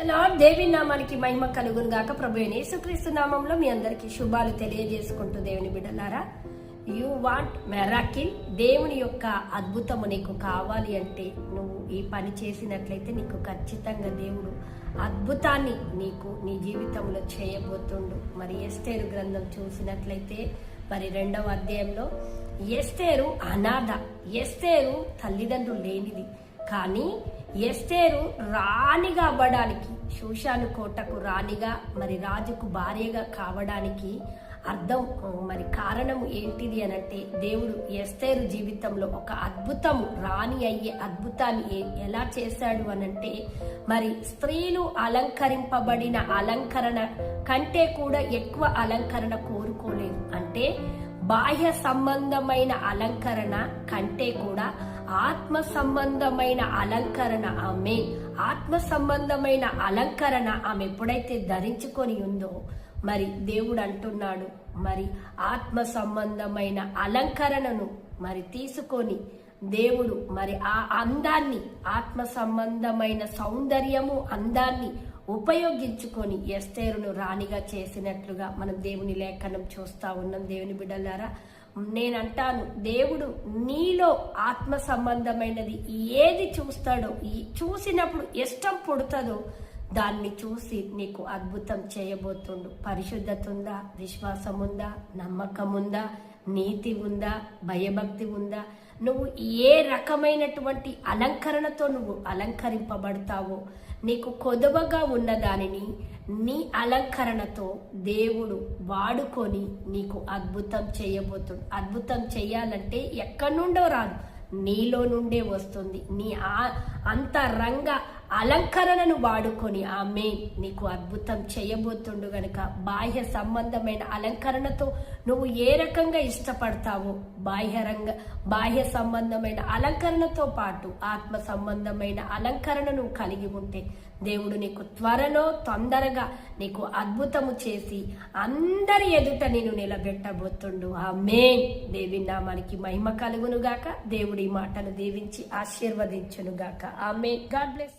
Lord దేవి నామానికి మహిమ కలుగును గాక. ప్రభువైన యేసుక్రీస్తు నామంలో మీ అందరికీ శుభాలు తెలియజేసుకుంటూ దేవుని బిడ్డలారా, యు వాంట్ మెరాకిల్, దేవుని యొక్క అద్భుతము నీకు కావాలి అంటే నువ్వు ఈ పని చేసినట్లయితే నీకు ఖచ్చితంగా దేవుడు అద్భుతాన్ని నీకు నీ జీవితంలో చేయబోతుండు. మరి ఎస్తేరు గ్రంథం చూసినట్లయితే మరి 2వ అధ్యాయంలో ఎస్తేరు అనాథ, ఎస్తేరు తల్లిదండ్రులు లేనిది. కానీ ఎస్తేరు రాణిగా అవ్వడానికి, షూషాను కోటకు రాణిగా, మరి రాజుకు భార్యగా కావడానికి అర్థం మరి కారణం ఏంటిది అనంటే, దేవుడు ఎస్తేరు జీవితంలో ఒక అద్భుతము, రాణి అయ్యే అద్భుతాన్ని ఎలా చేశాడు అనంటే, మరి స్త్రీలు అలంకరింపబడిన అలంకరణ కంటే కూడా ఎక్కువ అలంకరణ కోరుకోలేదు. అంటే బాహ్య సంబంధమైన అలంకరణ కంటే కూడా ఆత్మ సంబంధమైన అలంకరణ, ఆత్మ సంబంధమైన అలంకరణ ఆమె ఎప్పుడైతే ధరించుకొని ఉందో, మరి దేవుడు అంటున్నాడు, మరి ఆత్మ సంబంధమైన అలంకరణను మరి తీసుకొని దేవుడు మరి ఆ అందాన్ని, ఆత్మ సంబంధమైన సౌందర్యము, అందాన్ని ఉపయోగించుకొని ఎస్తేరును రాణిగా చేసినట్లుగా మనం దేవుని లేఖనం చూస్తా ఉన్నాం. దేవుని బిడ్డలారా, నేనంటాను, దేవుడు నీలో ఆత్మ సంబంధమైనది ఏది చూస్తాడో, చూసినప్పుడు ఇష్టం పుడుతుందో దాన్ని చూసి నీకు అద్భుతం చేయబోతుండు. పరిశుద్ధత ఉందా, విశ్వాసం ఉందా, నమ్మకం ఉందా, నీతి ఉందా, భయభక్తి ఉందా, నువ్వు ఏ రకమైనటువంటి అలంకరణతో నువ్వు అలంకరింపబడతావో, నీకు కొదవగా ఉన్న దానిని నీ అలంకరణతో దేవుడు వాడుకొని నీకు అద్భుతం చేయబోతుంది. అద్భుతం చేయాలంటే ఎక్కడి నుండో రాదు, నీలో నుండే వస్తుంది. నీ అంతరంగ అలంకరణను వాడుకొని ఆమె నీకు అద్భుతం చేయబోతుండు గనుక, బాహ్య సంబంధమైన అలంకరణతో నువ్వు ఏ రకంగా ఇష్టపడతావో, బాహ్య సంబంధమైన అలంకరణతో పాటు ఆత్మ సంబంధమైన అలంకరణను కలిగి ఉంటే దేవుడు నీకు త్వరలో, తొందరగా నీకు అద్భుతము చేసి అందరి ఎదుట నేను నిలబెట్టబోతుండు. ఆమేన్. దేవి నామానికి మహిమ కలుగును గాక. దేవుడి మాటను దీవించి ఆశీర్వదించును గాక. ఆమేన్. God bless.